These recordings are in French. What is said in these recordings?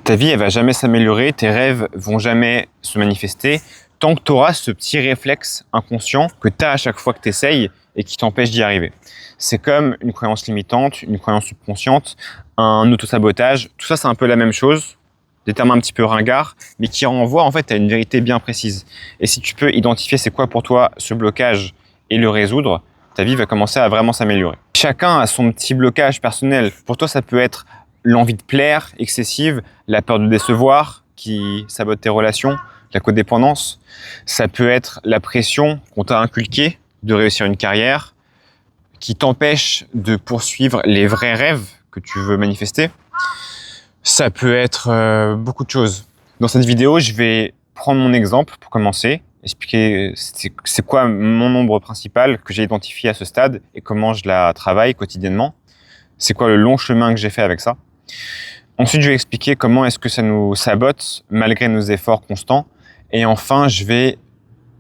Ta vie, elle va jamais s'améliorer, tes rêves vont jamais se manifester tant que tu auras ce petit réflexe inconscient que tu as à chaque fois que tu essayes et qui t'empêche d'y arriver. C'est comme une croyance limitante, une croyance subconsciente, un autosabotage. Tout ça, c'est un peu la même chose, des termes un petit peu ringards, mais qui renvoient en fait à une vérité bien précise. Et si tu peux identifier c'est quoi pour toi ce blocage et le résoudre, ta vie va commencer à vraiment s'améliorer. Chacun a son petit blocage personnel. Pour toi, ça peut être l'envie de plaire excessive, la peur de décevoir qui sabote tes relations, la codépendance. Ça peut être la pression qu'on t'a inculquée de réussir une carrière qui t'empêche de poursuivre les vrais rêves que tu veux manifester. Ça peut être beaucoup de choses. Dans cette vidéo, je vais prendre mon exemple pour commencer, expliquer c'est quoi mon ombre principale que j'ai identifié à ce stade et comment je la travaille quotidiennement. C'est quoi le long chemin que j'ai fait avec ça. Ensuite, je vais expliquer comment est-ce que ça nous sabote malgré nos efforts constants. Et enfin, je vais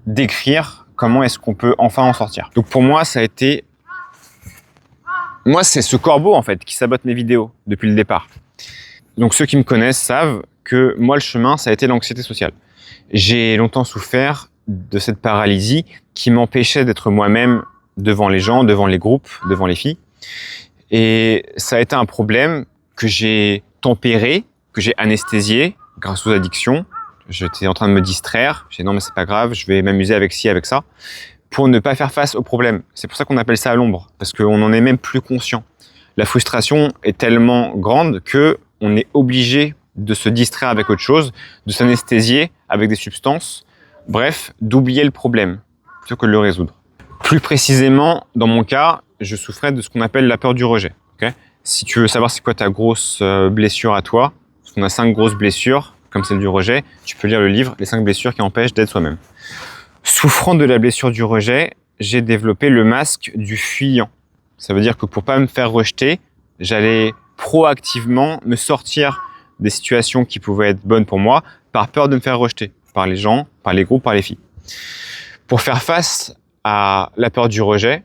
décrire comment est-ce qu'on peut enfin en sortir. Donc pour moi, ça a été... Moi, c'est ce corbeau en fait qui sabote mes vidéos depuis le départ. Donc ceux qui me connaissent savent que moi, le chemin, ça a été l'anxiété sociale. J'ai longtemps souffert de cette paralysie qui m'empêchait d'être moi-même devant les gens, devant les groupes, devant les filles. Et ça a été un problème que j'ai tempéré, que j'ai anesthésié grâce aux addictions. J'étais en train de me distraire. J'ai dit non mais c'est pas grave, je vais m'amuser avec ci, avec ça, pour ne pas faire face au problème. C'est pour ça qu'on appelle ça à l'ombre, parce qu'on n'en est même plus conscient. La frustration est tellement grande que on est obligé de se distraire avec autre chose, de s'anesthésier avec des substances, bref, d'oublier le problème plutôt que de le résoudre. Plus précisément, dans mon cas, je souffrais de ce qu'on appelle la peur du rejet. Okay ? Si tu veux savoir c'est quoi ta grosse blessure à toi, parce qu'on a 5 grosses blessures, comme celle du rejet, tu peux lire le livre « Les 5 blessures qui empêchent d'être soi-même ». Souffrant de la blessure du rejet, j'ai développé le masque du fuyant. Ça veut dire que pour pas me faire rejeter, j'allais proactivement me sortir des situations qui pouvaient être bonnes pour moi par peur de me faire rejeter par les gens, par les groupes, par les filles. Pour faire face à la peur du rejet,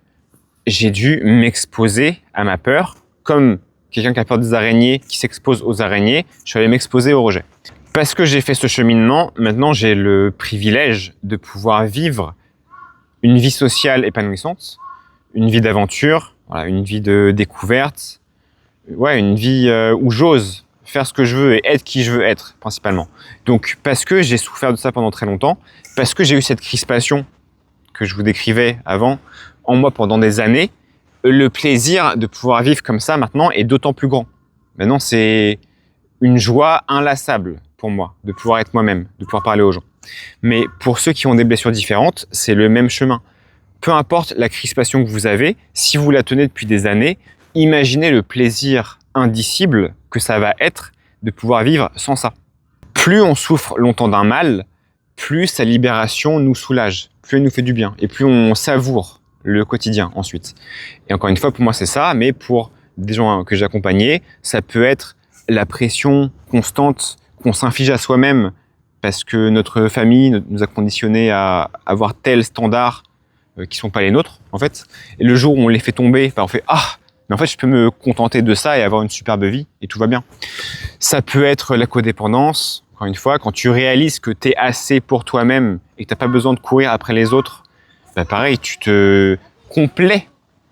j'ai dû m'exposer à ma peur, comme quelqu'un qui a peur des araignées, qui s'expose aux araignées, je suis allé m'exposer au rejet. Parce que j'ai fait ce cheminement, maintenant j'ai le privilège de pouvoir vivre une vie sociale épanouissante, une vie d'aventure, voilà, une vie de découverte, ouais, une vie où j'ose faire ce que je veux et être qui je veux être, principalement. Donc, parce que j'ai souffert de ça pendant très longtemps, parce que j'ai eu cette crispation que je vous décrivais avant, en moi pendant des années, le plaisir de pouvoir vivre comme ça maintenant est d'autant plus grand. Maintenant, c'est une joie inlassable pour moi de pouvoir être moi-même, de pouvoir parler aux gens. Mais pour ceux qui ont des blessures différentes, c'est le même chemin. Peu importe la crispation que vous avez, si vous la tenez depuis des années, imaginez le plaisir indicible que ça va être de pouvoir vivre sans ça. Plus on souffre longtemps d'un mal, plus sa libération nous soulage, plus elle nous fait du bien et plus on savoure le quotidien ensuite. Et encore une fois, pour moi, c'est ça, mais pour des gens que j'ai accompagnés, ça peut être la pression constante qu'on s'inflige à soi-même parce que notre famille nous a conditionnés à avoir tels standards qui sont pas les nôtres, en fait. Et le jour où on les fait tomber, on fait « Ah, mais en fait, je peux me contenter de ça et avoir une superbe vie et tout va bien. » Ça peut être la codépendance, encore une fois, quand tu réalises que tu es assez pour toi-même et que tu n'as pas besoin de courir après les autres, bah pareil, tu te complais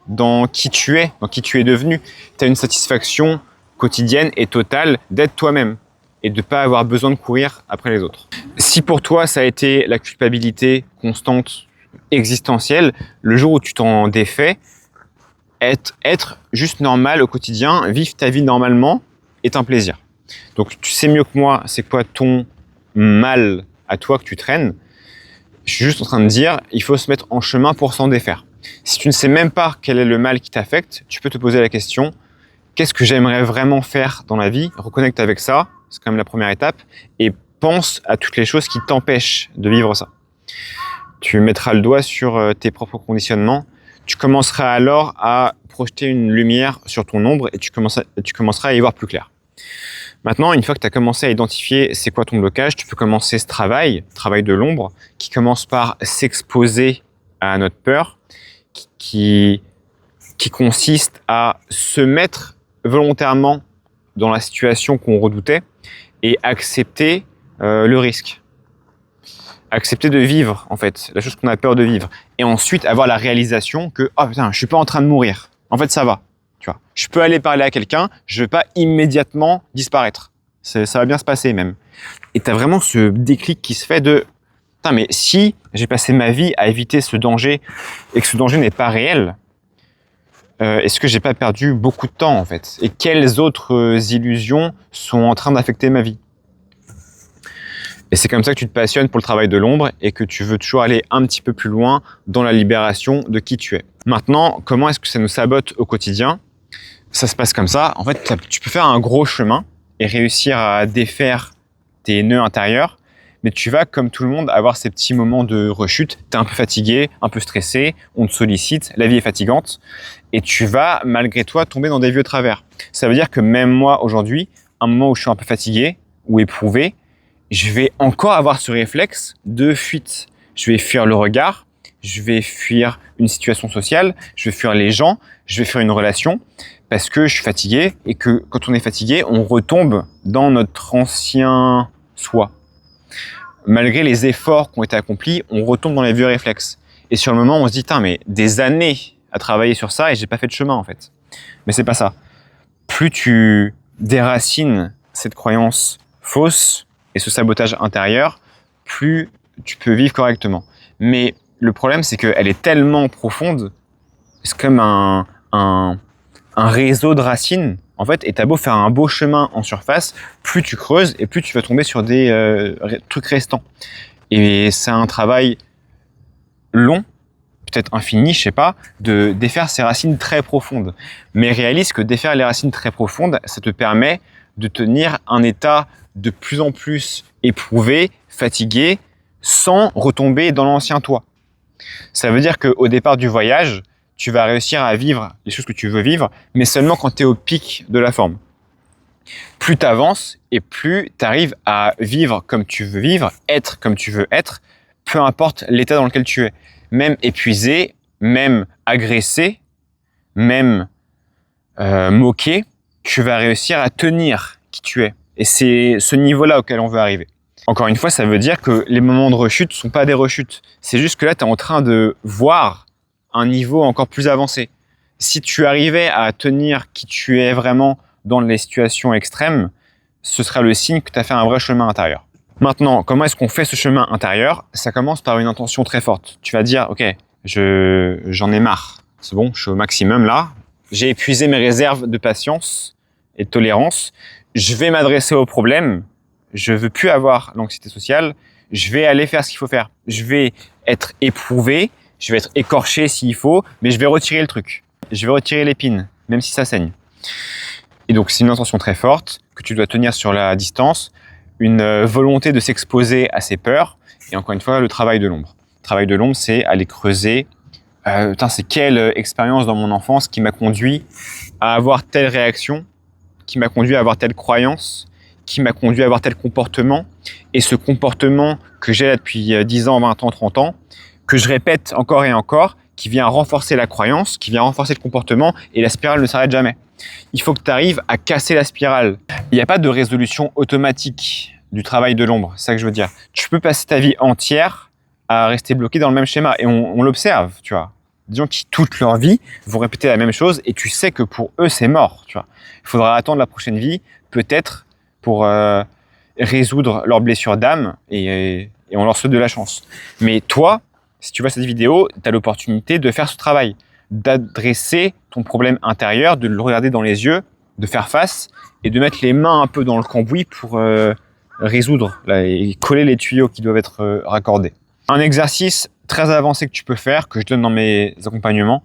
dans qui tu es devenu. Tu as une satisfaction quotidienne et totale d'être toi-même et de ne pas avoir besoin de courir après les autres. Si pour toi, ça a été la culpabilité constante, existentielle, le jour où tu t'en défais, être juste normal au quotidien, vivre ta vie normalement est un plaisir. Donc tu sais mieux que moi c'est quoi ton mal à toi que tu traînes. Je suis juste en train de dire, il faut se mettre en chemin pour s'en défaire. Si tu ne sais même pas quel est le mal qui t'affecte, tu peux te poser la question, qu'est-ce que j'aimerais vraiment faire dans la vie? Reconnecte avec ça, c'est quand même la première étape, et pense à toutes les choses qui t'empêchent de vivre ça. Tu mettras le doigt sur tes propres conditionnements, tu commenceras alors à projeter une lumière sur ton ombre et tu commenceras à y voir plus clair. Maintenant, une fois que tu as commencé à identifier c'est quoi ton blocage, tu peux commencer ce travail de l'ombre, qui commence par s'exposer à notre peur, qui consiste à se mettre volontairement dans la situation qu'on redoutait et accepter le risque. Accepter de vivre, en fait, la chose qu'on a peur de vivre. Et ensuite, avoir la réalisation que, oh putain, je suis pas en train de mourir. En fait, ça va. Tu vois, je peux aller parler à quelqu'un, je vais pas immédiatement disparaître. Ça va bien se passer même. Et tu as vraiment ce déclic qui se fait de putain, mais si j'ai passé ma vie à éviter ce danger et que ce danger n'est pas réel, est-ce que j'ai pas perdu beaucoup de temps en fait? Et quelles autres illusions sont en train d'affecter ma vie? Et c'est comme ça que tu te passionnes pour le travail de l'ombre et que tu veux toujours aller un petit peu plus loin dans la libération de qui tu es. Maintenant, comment est-ce que ça nous sabote au quotidien? Ça se passe comme ça. En fait, tu peux faire un gros chemin et réussir à défaire tes nœuds intérieurs, mais tu vas, comme tout le monde, avoir ces petits moments de rechute. Tu es un peu fatigué, un peu stressé, on te sollicite, la vie est fatigante, et tu vas, malgré toi, tomber dans des vieux travers. Ça veut dire que même moi, aujourd'hui, un moment où je suis un peu fatigué ou éprouvé, je vais encore avoir ce réflexe de fuite. Je vais fuir le regard, je vais fuir une situation sociale, je vais fuir les gens, je vais fuir une relation, parce que je suis fatigué et que quand on est fatigué, on retombe dans notre ancien soi. Malgré les efforts qui ont été accomplis, on retombe dans les vieux réflexes. Et sur le moment, on se dit, mais des années à travailler sur ça et j'ai pas fait de chemin en fait. Mais c'est pas ça. Plus tu déracines cette croyance fausse et ce sabotage intérieur, plus tu peux vivre correctement. Mais le problème, c'est qu'elle est tellement profonde, c'est comme un réseau de racines, en fait, et t'as beau faire un beau chemin en surface, plus tu creuses et plus tu vas tomber sur des trucs restants. Et c'est un travail long, peut-être infini, je sais pas, de défaire ces racines très profondes. Mais réalise que défaire les racines très profondes, ça te permet de tenir un état de plus en plus éprouvé, fatigué, sans retomber dans l'ancien toi. Ça veut dire qu'au départ du voyage, tu vas réussir à vivre les choses que tu veux vivre, mais seulement quand tu es au pic de la forme. Plus tu avances et plus tu arrives à vivre comme tu veux vivre, être comme tu veux être, peu importe l'état dans lequel tu es. Même épuisé, même agressé, même moqué, tu vas réussir à tenir qui tu es. Et c'est ce niveau-là auquel on veut arriver. Encore une fois, ça veut dire que les moments de rechute ne sont pas des rechutes. C'est juste que là, tu es en train de voir un niveau encore plus avancé. Si tu arrivais à tenir qui tu es vraiment dans les situations extrêmes, ce sera le signe que tu as fait un vrai chemin intérieur. Maintenant, comment est-ce qu'on fait ce chemin intérieur? Ça commence par une intention très forte. Tu vas dire, ok, j'en ai marre. C'est bon, je suis au maximum là. J'ai épuisé mes réserves de patience et de tolérance. Je vais m'adresser au problème. Je veux plus avoir l'anxiété sociale. Je vais aller faire ce qu'il faut faire. Je vais être éprouvé. Je vais être écorché s'il faut, mais je vais retirer le truc. Je vais retirer l'épine, même si ça saigne. Et donc, c'est une intention très forte que tu dois tenir sur la distance, une volonté de s'exposer à ses peurs, et encore une fois, le travail de l'ombre. Le travail de l'ombre, c'est aller creuser. C'est quelle expérience dans mon enfance qui m'a conduit à avoir telle réaction, qui m'a conduit à avoir telle croyance, qui m'a conduit à avoir tel comportement, et ce comportement que j'ai là depuis 10 ans, 20 ans, 30 ans, que je répète encore et encore, qui vient renforcer la croyance, qui vient renforcer le comportement, et la spirale ne s'arrête jamais. Il faut que tu arrives à casser la spirale. Il n'y a pas de résolution automatique du travail de l'ombre, c'est ça que je veux dire. Tu peux passer ta vie entière à rester bloqué dans le même schéma, et on l'observe, tu vois. Des gens qui, toute leur vie, vont répéter la même chose, et tu sais que pour eux, c'est mort, tu vois. Il faudra attendre la prochaine vie, peut-être, pour résoudre leurs blessures d'âme, et on leur souhaite de la chance. Mais toi, si tu vois cette vidéo, tu as l'opportunité de faire ce travail, d'adresser ton problème intérieur, de le regarder dans les yeux, de faire face et de mettre les mains un peu dans le cambouis pour résoudre là, et coller les tuyaux qui doivent être raccordés. Un exercice très avancé que tu peux faire, que je donne dans mes accompagnements,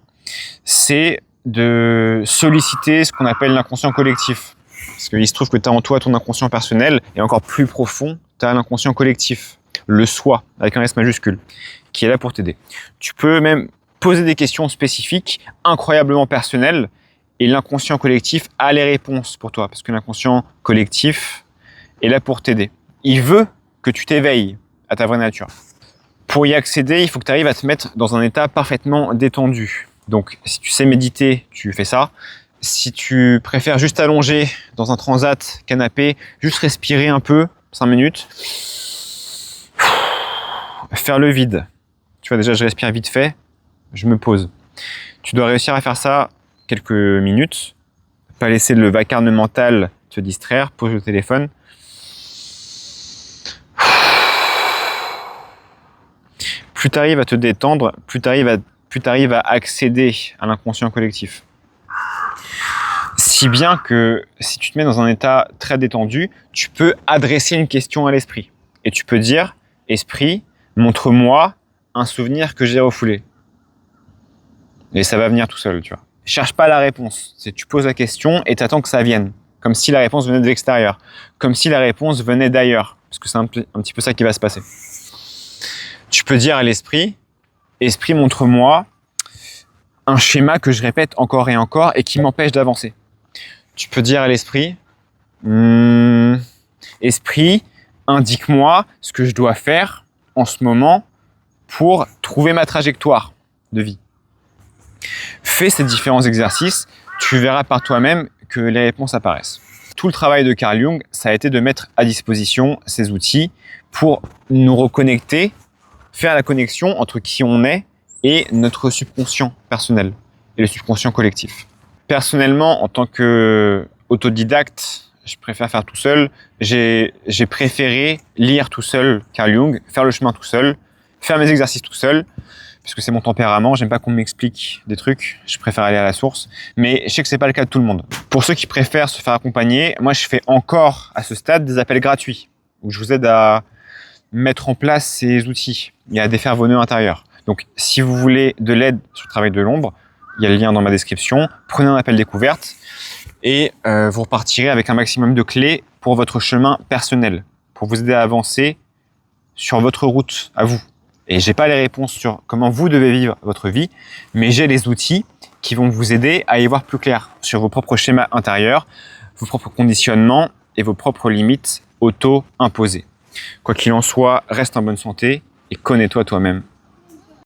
c'est de solliciter ce qu'on appelle l'inconscient collectif. Parce qu'il se trouve que tu as en toi ton inconscient personnel et encore plus profond, tu as l'inconscient collectif, le soi, avec un S majuscule, qui est là pour t'aider. Tu peux même poser des questions spécifiques, incroyablement personnelles, et l'inconscient collectif a les réponses pour toi, parce que l'inconscient collectif est là pour t'aider. Il veut que tu t'éveilles à ta vraie nature. Pour y accéder, il faut que tu arrives à te mettre dans un état parfaitement détendu. Donc, si tu sais méditer, tu fais ça. Si tu préfères juste allonger dans un transat, canapé, juste respirer un peu, 5 minutes, faire le vide. Tu vois, déjà, je respire vite fait, je me pose. Tu dois réussir à faire ça quelques minutes, pas laisser le vacarme mental te distraire, pose le téléphone. Plus tu arrives à te détendre, plus tu arrives à accéder à l'inconscient collectif. Si bien que si tu te mets dans un état très détendu, tu peux adresser une question à l'esprit. Et tu peux dire, esprit, montre-moi un souvenir que j'ai refoulé. Et ça va venir tout seul, tu vois. Cherche pas la réponse. Tu poses la question et tu attends que ça vienne. Comme si la réponse venait de l'extérieur. Comme si la réponse venait d'ailleurs. Parce que c'est un petit peu ça qui va se passer. Tu peux dire à l'esprit, esprit, montre-moi un schéma que je répète encore et encore et qui m'empêche d'avancer. Tu peux dire à l'esprit, esprit, indique-moi ce que je dois faire en ce moment pour trouver ma trajectoire de vie. Fais ces différents exercices, tu verras par toi-même que les réponses apparaissent. Tout le travail de Carl Jung, ça a été de mettre à disposition ces outils pour nous reconnecter, faire la connexion entre qui on est et notre subconscient personnel et le subconscient collectif. Personnellement, en tant qu'autodidacte, je préfère faire tout seul. J'ai préféré lire tout seul Carl Jung, faire le chemin tout seul, faire mes exercices tout seul, puisque c'est mon tempérament. J'aime pas qu'on m'explique des trucs. Je préfère aller à la source. Mais je sais que c'est pas le cas de tout le monde. Pour ceux qui préfèrent se faire accompagner, moi je fais encore à ce stade des appels gratuits où je vous aide à mettre en place ces outils et à défaire vos nœuds intérieurs. Donc, si vous voulez de l'aide sur le travail de l'ombre, il y a le lien dans ma description. Prenez un appel découverte et vous repartirez avec un maximum de clés pour votre chemin personnel, pour vous aider à avancer sur votre route à vous. Et j'ai pas les réponses sur comment vous devez vivre votre vie, mais j'ai les outils qui vont vous aider à y voir plus clair sur vos propres schémas intérieurs, vos propres conditionnements et vos propres limites auto-imposées. Quoi qu'il en soit, reste en bonne santé et connais-toi toi-même.